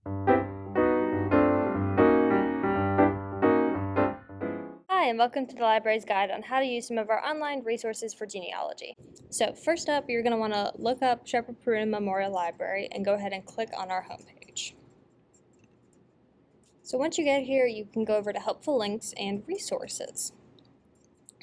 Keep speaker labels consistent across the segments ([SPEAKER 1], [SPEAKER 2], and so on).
[SPEAKER 1] Hi, and welcome to the library's guide on how to use some of our online resources for genealogy. So first up, you're going to want to look up Shepard-Pruden Memorial Library and go ahead and click on our homepage. So once you get here, you can go over to helpful links and resources.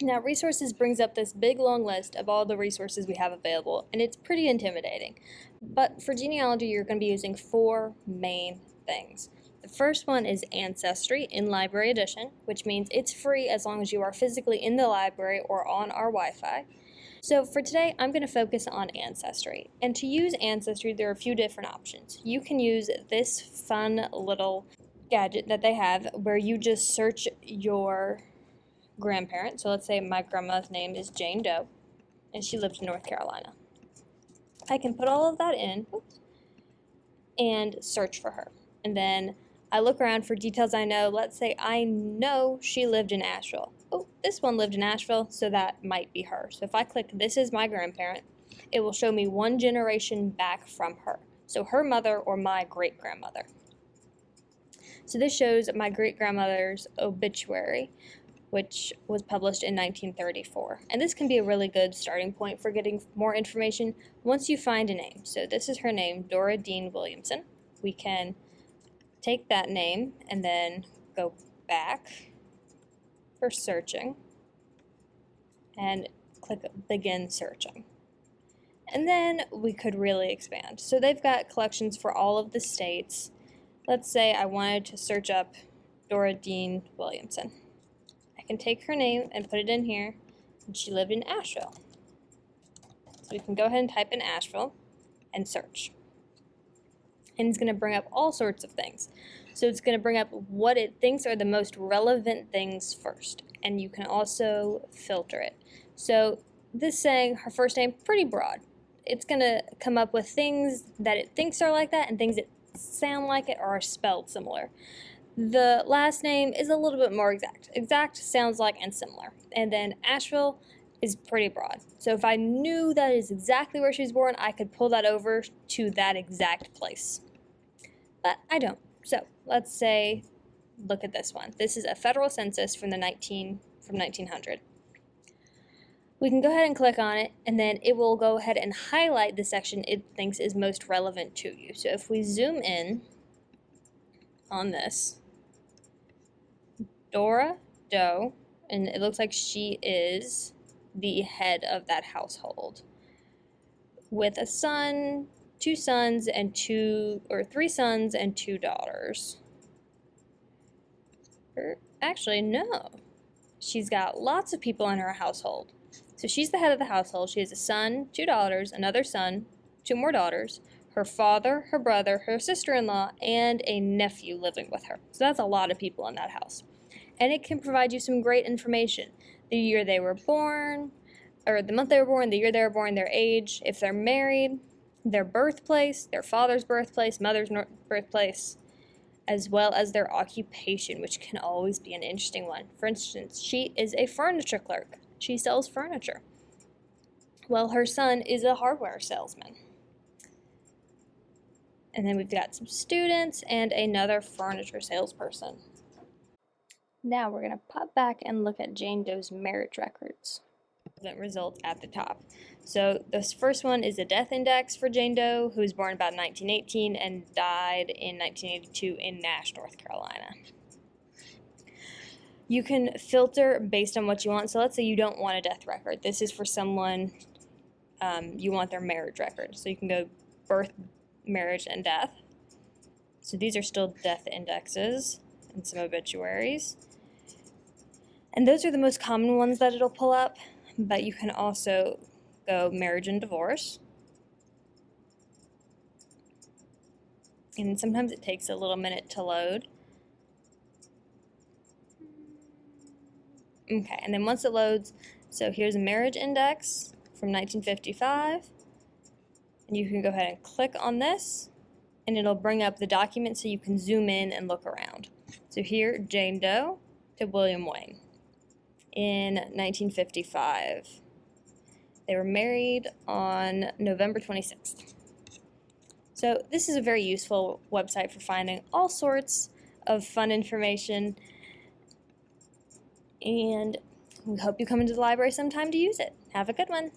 [SPEAKER 1] Now, resources brings up this big long list of all the resources we have available, and it's pretty intimidating. But for genealogy, you're going to be using 4 main things. The first one is Ancestry In-Library Edition, which means it's free as long as you are physically in the library or on our Wi-Fi. So for today, I'm going to focus on Ancestry. And to use Ancestry, there are a few different options. You can use this fun little gadget that they have where you just search your grandparent. So let's say my grandma's name is Jane Doe, and she lived in North Carolina. I can put all of that in and search for her. And then I look around for details I know. Let's say I know she lived in Asheville. Oh, this one lived in Asheville, so that might be her. So if I click this is my grandparent, it will show me 1 generation back from her. So her mother or my great-grandmother. So this shows my great-grandmother's obituary, which was published in 1934. And this can be a really good starting point for getting more information once you find a name. So this is her name, Dora Dean Williamson. We can take that name and then go back for searching and click begin searching. And then we could really expand. So they've got collections for all of the states. Let's say I wanted to search up Dora Dean Williamson. I can take her name and put it in here, and she lived in Asheville. So we can go ahead and type in Asheville and search. And it's going to bring up all sorts of things. So it's going to bring up what it thinks are the most relevant things first. And you can also filter it. So this saying, her first name, pretty broad. It's going to come up with things that it thinks are like that and things that sound like it or are spelled similar. The last name is a little bit more exact. Exact sounds like and similar. And then Asheville is pretty broad. So if I knew that is exactly where she was born, I could pull that over to that exact place. But I don't. So let's say, look at this one. This is a federal census from 1900. We can go ahead and click on it, and then it will go ahead and highlight the section it thinks is most relevant to you. So if we zoom in on this, Dora Doe, and it looks like she is the head of that household with a son, 2 sons, and 3 sons and 2 daughters. Actually, no. She's got lots of people in her household. So she's the head of the household. She has a son, 2 daughters, another son, 2 more daughters, her father, her brother, her sister-in-law, and a nephew living with her. So that's a lot of people in that house. And it can provide you some great information. The year they were born, or the month they were born, the year they were born, their age, if they're married, their birthplace, their father's birthplace, mother's birthplace, as well as their occupation, which can always be an interesting one. For instance, she is a furniture clerk. She sells furniture. Well, her son is a hardware salesman. And then we've got some students and another furniture salesperson. Now we're going to pop back and look at Jane Doe's marriage records. Results at the top. So this first one is a death index for Jane Doe, who was born about 1918 and died in 1982 in Nash, North Carolina. You can filter based on what you want. So let's say you don't want a death record. This is for someone you want their marriage record. So you can go birth, marriage, and death. So these are still death indexes and some obituaries. And those are the most common ones that it'll pull up, but you can also go marriage and divorce. And sometimes it takes a little minute to load. Okay, and then once it loads, so here's a marriage index from 1955. And you can go ahead and click on this, and it'll bring up the document so you can zoom in and look around. So here, Jane Doe to William Wayne in 1955. They were married on November 26th. So this is a very useful website for finding all sorts of fun information, and we hope you come into the library sometime to use it. Have a good one.